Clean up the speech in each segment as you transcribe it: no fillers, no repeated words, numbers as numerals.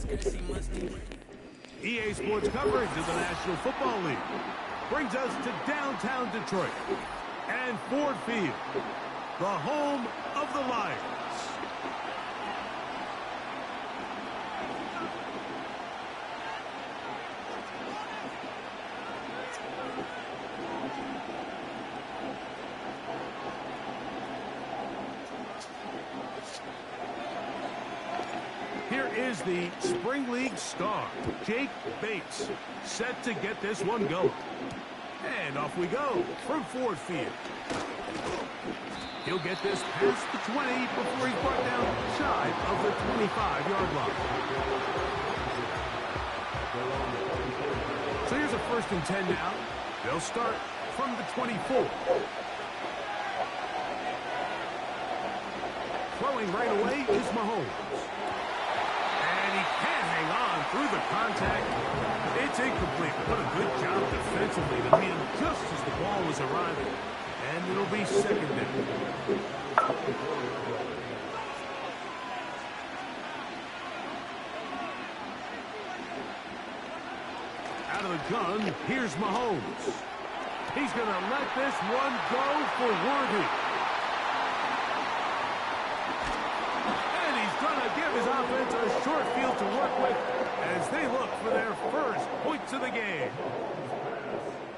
EA Sports coverage of the National Football League brings us to downtown Detroit and Ford Field, the home of the Lions. Here is the Spring League star, Jake Bates, set to get this one going. And off we go from Ford Field. He'll get this past the 20 before he's brought down shy of the 25-yard line. So here's a 1st and 10 now. They'll start from the 24. Throwing right away is Mahomes. And he can't hang on through the contact. It's incomplete. What a good job defensively to meet him just as the ball was arriving. And it'll be 2nd down. Out of the gun, here's Mahomes. He's going to let this one go for Worthy. And he's going to give his offense a short field to work with as they look for their first points of the game.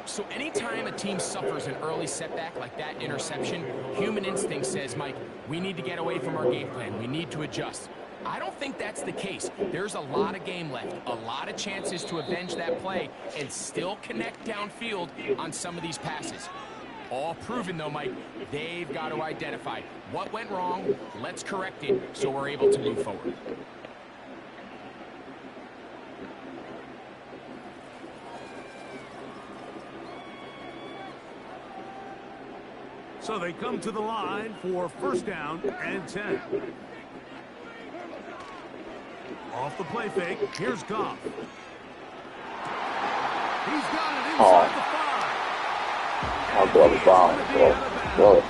So anytime a team suffers an early setback like that interception, human instinct says, Mike, we need to get away from our game plan. We need to adjust. I don't think that's the case. There's a lot of game left, a lot of chances to avenge that play and still connect downfield on some of these passes. All proven, though, Mike, they've got to identify what went wrong, let's correct it so we're able to move forward. So they come to the line for 1st down and 10. Off the play fake, here's Goff. He's got it inside the 5. I'll go to the ball. Go.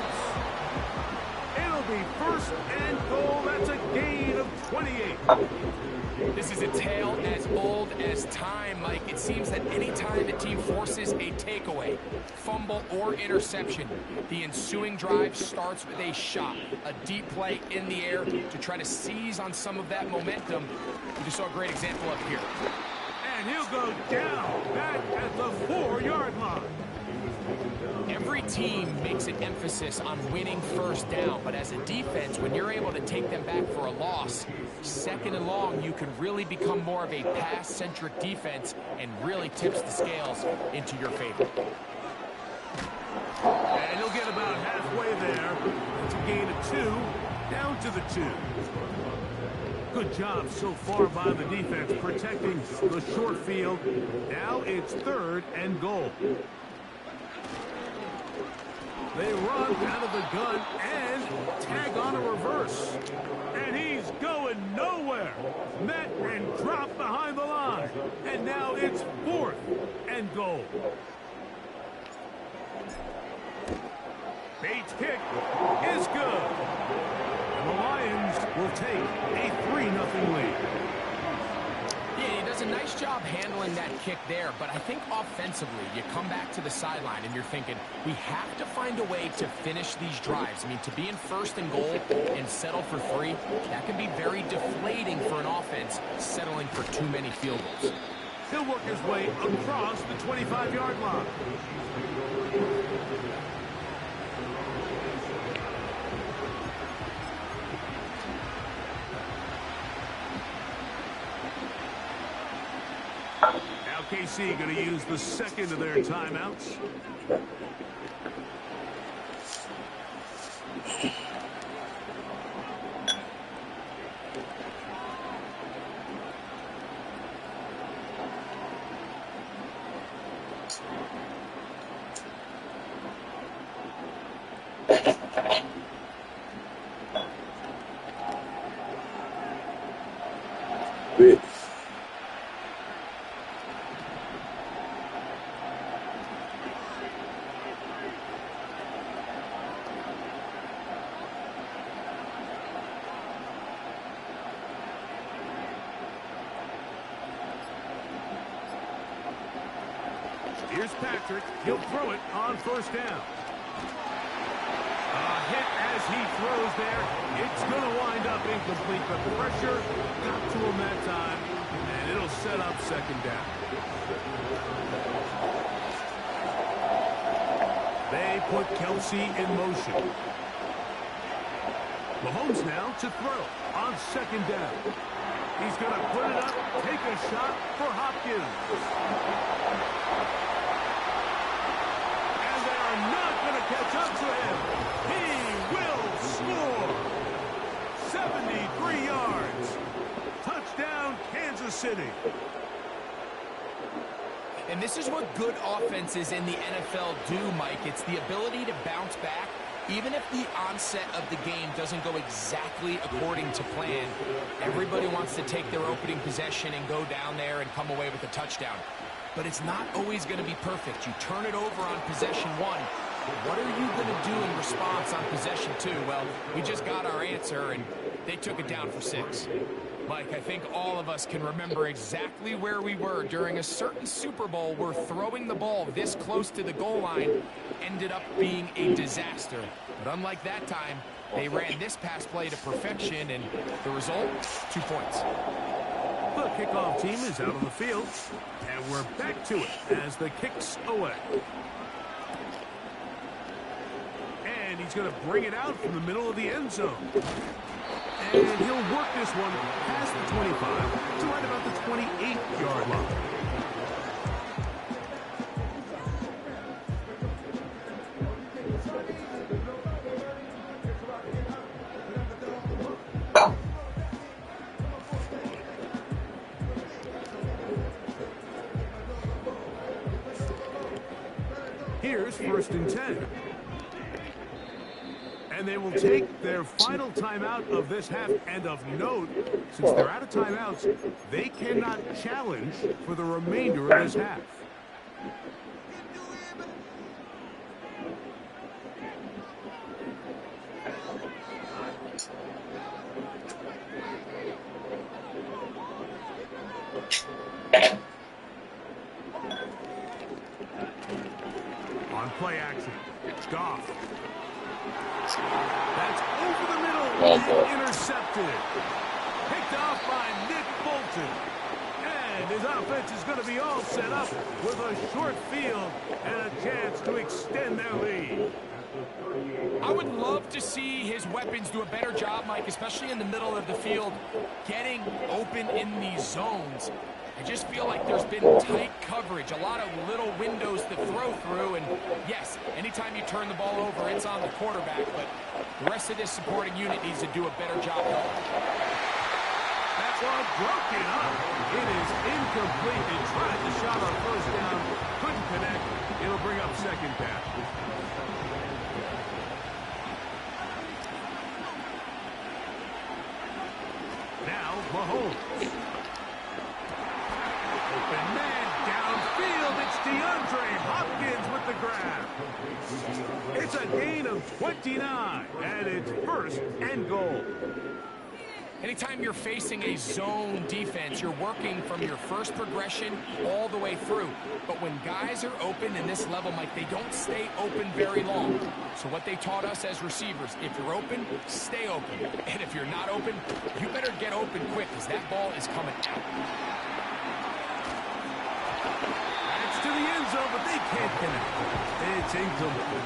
It'll be 1st and goal. That's a gain of 28. This is a tale as old as time, Mike. It seems that any time a team forces a takeaway, fumble, or interception, the ensuing drive starts with a shot, a deep play in the air to try to seize on some of that momentum. We just saw a great example up here. And he'll go down back at the 4-yard line. Every team makes an emphasis on winning 1st down, but as a defense, when you're able to take them back for a loss, 2nd and long, you can really become more of a pass-centric defense and really tips the scales into your favor. And he'll get about halfway there. It's a gain of 2, down to the 2. Good job so far by the defense protecting the short field. Now it's 3rd and goal. They run out of the gun and tag on a reverse. And he's going nowhere. Met and dropped behind the line. And now it's 4th and goal. Bates' kick is good. And the Lions will take a 3-0 lead. Yeah, he does a nice job handling that kick there, but I think offensively, you come back to the sideline and you're thinking, we have to find a way to finish these drives. I mean, to be in 1st and goal and settle for 3, that can be very deflating for an offense settling for too many field goals. He'll work his way across the 25-yard line. KC going to use the 2nd of their timeouts. Here's Patrick. He'll throw it on first down. A hit as he throws there. It's going to wind up incomplete, but pressure got to him that time, and it'll set up second down. They put Kelsey in motion. Mahomes now to throw on second down. He's going to put it up, take a shot for Hopkins. And they are not going to catch up to him. He will score. 73 yards. Touchdown, Kansas City. And this is what good offenses in the NFL do, Mike. It's the ability to bounce back. Even if the onset of the game doesn't go exactly according to plan, everybody wants to take their opening possession and go down there and come away with a touchdown. But it's not always going to be perfect. You turn it over on possession one. What are you going to do in response on possession two? Well, we just got our answer, and they took it down for 6. Mike, I think all of us can remember exactly where we were during a certain Super Bowl where throwing the ball this close to the goal line ended up being a disaster. But unlike that time, they ran this pass play to perfection, and the result, 2 points. The kickoff team is out on the field, and we're back to it as the kick's away. And he's going to bring it out from the middle of the end zone. And he'll work this one past the 25 to right about the 28-yard line. Here's 1st and 10. And they will take their final timeout of this half. And of note, since they're out of timeouts, they cannot challenge for the remainder of this half. On play action, Goff. That's over the middle, intercepted. Picked off by Nick Bolton. And his offense is going to be all set up with a short field and a chance to extend their lead. I would love to see his weapons do a better job, Mike, especially in the middle of the field, getting open in these zones. I just feel like there's been tight coverage, a lot of little windows to throw through, and yes, anytime you turn the ball over, it's on the quarterback, but the rest of this supporting unit needs to do a better job helping. That ball broken up. It is incomplete. They tried the shot on first down, couldn't connect. It'll bring up second down. Now, Mahomes. Open man downfield. It's DeAndre Hopkins with the grab. It's a gain of 29, and it's 1st and goal. Anytime you're facing a zone defense, you're working from your first progression all the way through. But when guys are open in this level, Mike, they don't stay open very long. So what they taught us as receivers, if you're open, stay open. And if you're not open, you better get open quick because that ball is coming out. That's to the end zone, but they can't connect. It's incomplete.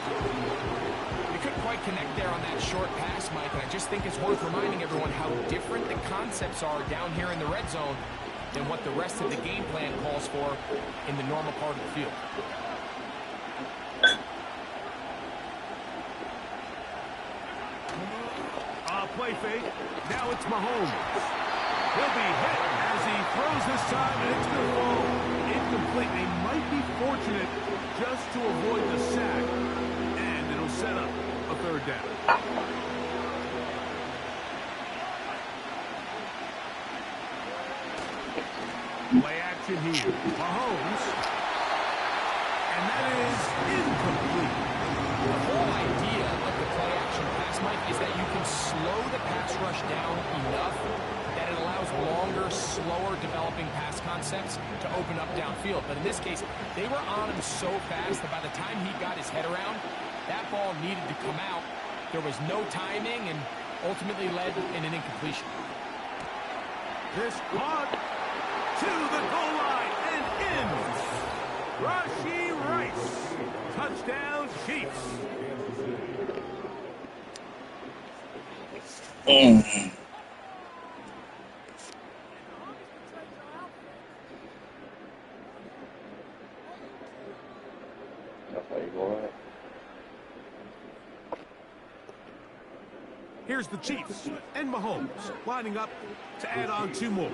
They couldn't quite connect there on that short pass, Mike, and I just think it's worth reminding everyone how different the concepts are down here in the red zone than what the rest of the game plan calls for in the normal part of the field. Play fake. Now it's Mahomes. He'll be hit as he throws this time, and it's going to fall incomplete. They might be fortunate just to avoid the sack, and it'll set up a 3rd down. Play action here. Mahomes. And that is incomplete. The whole idea of the play action pass, Mike, is that you can slow the pass rush down enough that it allows allows longer, slower developing pass concepts to open up downfield. But in this case, they were on him so fast that by the time he got his head around, that ball needed to come out. There was no timing and ultimately led in an incompletion. This caught to the goal line and in. Rashee Rice. Touchdown, Chiefs. Here's the Chiefs and Mahomes lining up to add on 2 more.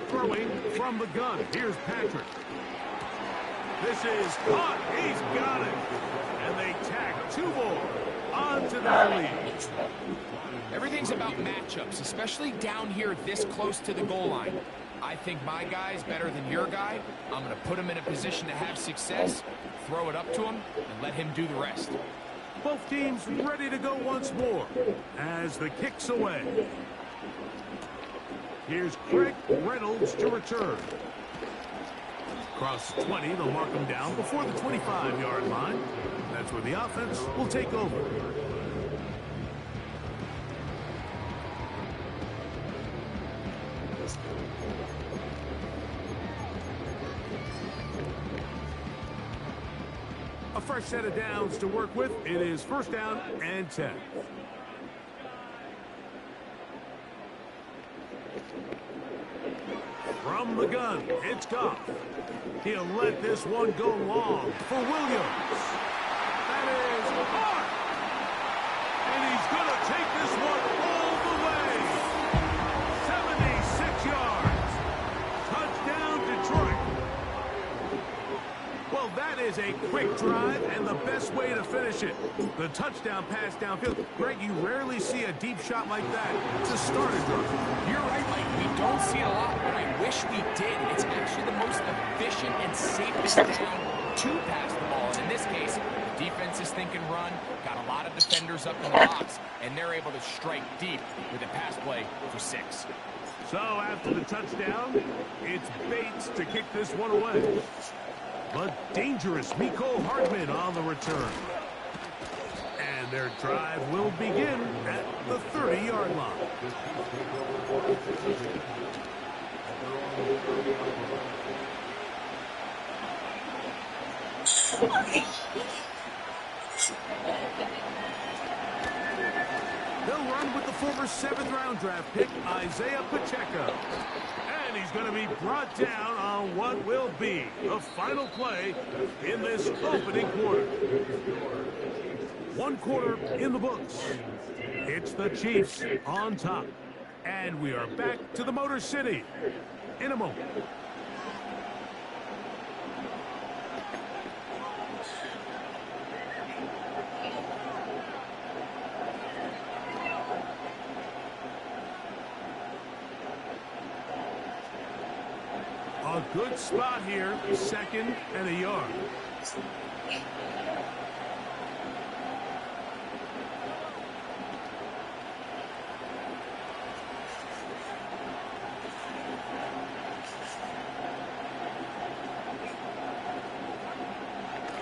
Throwing from the gun. Here's Patrick. This is caught. He's got it. And they tack 2 more onto their lead. Everything's about matchups, especially down here this close to the goal line. I think my guy's better than your guy. I'm going to put him in a position to have success, throw it up to him, and let him do the rest. Both teams ready to go once more as the kick's away. Here's Craig Reynolds to return. Across 20, they'll mark him down before the 25-yard line. That's where the offense will take over. A fresh set of downs to work with. It is 1st down and 10. From the gun, it's Goff. He'll let this one go long for Williams. That is hard. And he's going to take this one all the way. 76 yards. Touchdown, Detroit. Well, that is a quick drive and the best way to finish it. The touchdown pass downfield. Greg, you rarely see a deep shot like that to start a drive. You're right, Mike. We don't see it a lot, but I wish we did. It's actually the most efficient and safest down to pass the ball. And in this case, the defense is thinking run, got a lot of defenders up in the box, and they're able to strike deep with a pass play for 6. So after the touchdown, it's Bates to kick this one away. But dangerous Mecole Hardman on the return. And their drive will begin at the 30-yard line. They'll run with the former 7th-round draft pick, Isaiah Pacheco. And he's going to be brought down on what will be the final play in this opening quarter. 1 quarter in the books. It's the Chiefs on top. And we are back to the Motor City in a moment. A good spot here, 2nd and a yard.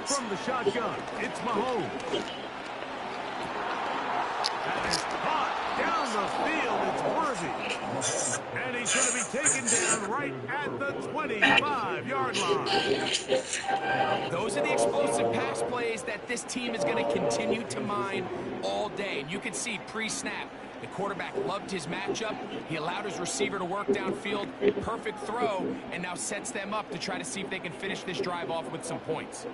From the shotgun, it's Mahomes. That is caught down the field. It's Worthy. And he's going to be taken down right at the 25-yard line. Those are the explosive pass plays that this team is going to continue to mine all day. And you can see pre-snap, the quarterback loved his matchup. He allowed his receiver to work downfield. Perfect throw, and now sets them up to try to see if they can finish this drive off with some points.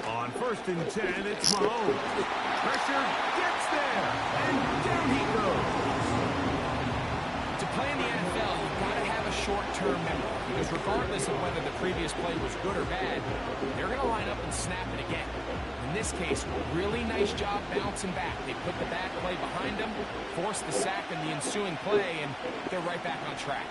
On 1st and 10, it's Mahomes. Pressure gets there, and down he goes. To play in the NFL, you've got to have a short long-term memory, because regardless of whether the previous play was good or bad, they're going to line up and snap it again. In this case, really nice job bouncing back. They put the bad play behind them, forced the sack in the ensuing play, and they're right back on track.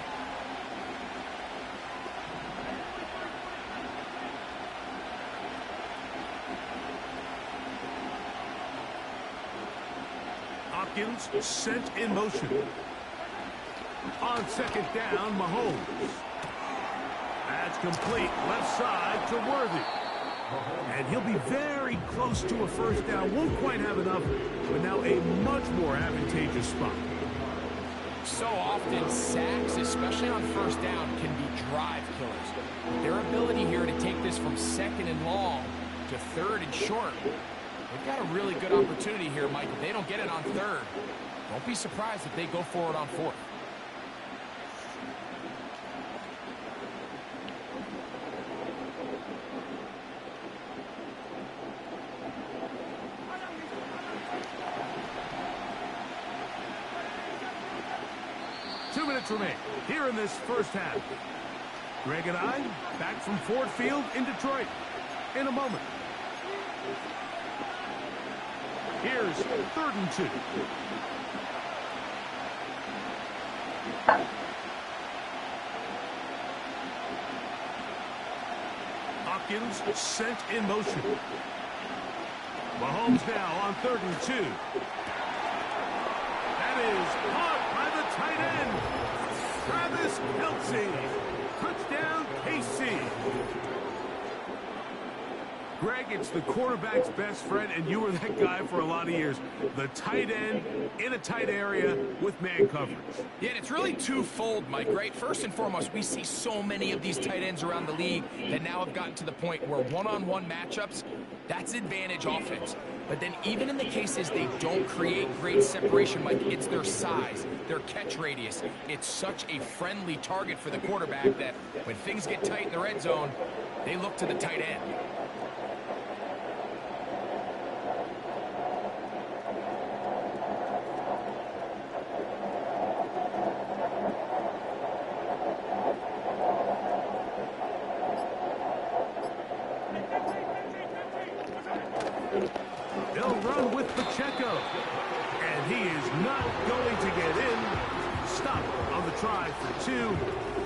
Hopkins sent in motion. On second down, Mahomes. That's complete, left side to Worthy. And he'll be very close to a first down. Won't quite have enough, but now a much more advantageous spot. So often, sacks, especially on first down, can be drive killers. Their ability here to take this from second and long to third and short, they've got a really good opportunity here, Mike. If they don't get it on third, don't be surprised if they go for it on fourth. Remain here in this first half. Greg and I back from Ford Field in Detroit in a moment. Here's 3rd and 2. Hopkins sent in motion. Mahomes now on 3rd and 2. That is caught by the tight end. Travis Kelce. Touchdown, KC. Greg, it's the quarterback's best friend, and you were that guy for a lot of years. The tight end in a tight area with man coverage. Yeah, and it's really twofold, Mike, right? First and foremost, we see so many of these tight ends around the league that now have gotten to the point where one-on-one matchups, that's advantage offense. But then even in the cases they don't create great separation, Mike, it's their size, their catch radius. It's such a friendly target for the quarterback that when things get tight in the red zone, they look to the tight end. They'll run with Pacheco. And he is not going to get in. Stop on the try for 2.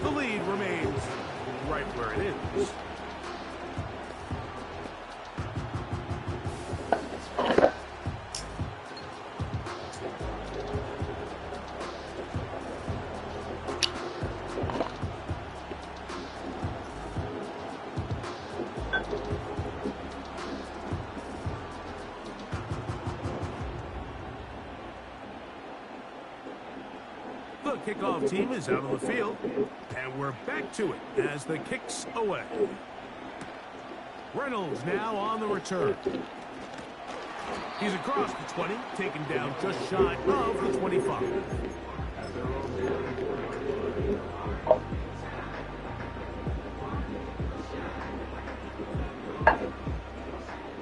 The lead remains right where it is. The kickoff team is out on the field, and we're back to it as the kick's away. Reynolds now on the return. He's across the 20, taken down just shy of the 25.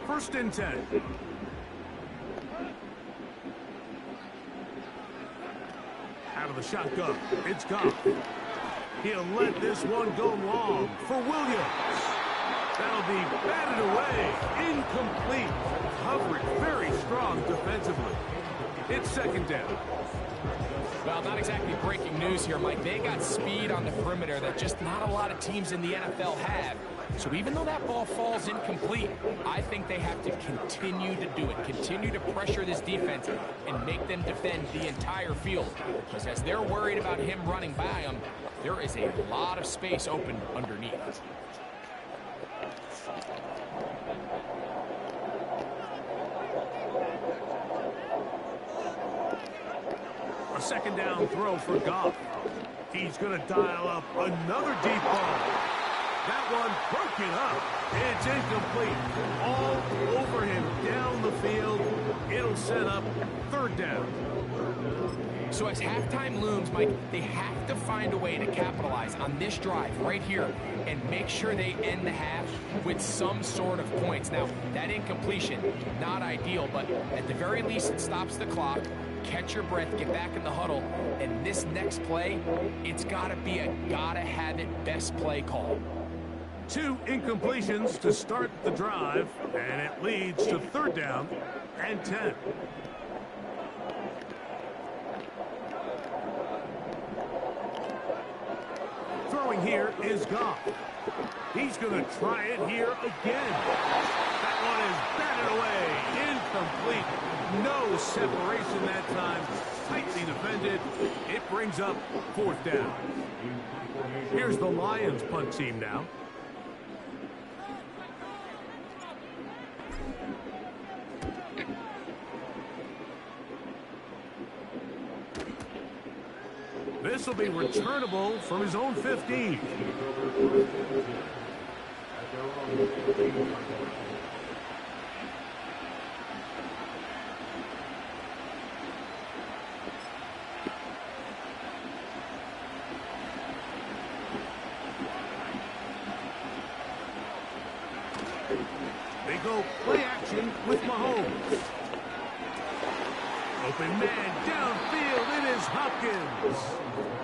First and 10. Out of the shotgun, it's gone. He'll let this one go long for Williams. That'll be batted away. Incomplete. Coverage very strong defensively. It's second down. Well, not exactly breaking news here, Mike. They got speed on the perimeter that just not a lot of teams in the NFL have. So even though that ball falls incomplete, I think they have to continue to do it. Continue to pressure this defense and make them defend the entire field. Because as they're worried about him running by them, there is a lot of space open underneath. A second down throw for Goff. He's going to dial up another deep ball. That one broken up. It's incomplete. All over him down the field. It'll set up third down. So as halftime looms, Mike, they have to find a way to capitalize on this drive right here and make sure they end the half with some sort of points. Now, that incompletion, not ideal, but at the very least, it stops the clock. Catch your breath, get back in the huddle, and this next play, it's got to be a gotta-have-it best play call. 2 incompletions to start the drive, and it leads to 3rd down and 10. Throwing here is Goff. He's going to try it here again. That one is batted away. Incomplete. No separation that time. Tightly defended. It brings up 4th down. Here's the Lions punt team now. This will be returnable from his own 15. They go play action with Mahomes. Open man downfield, it is Hopkins.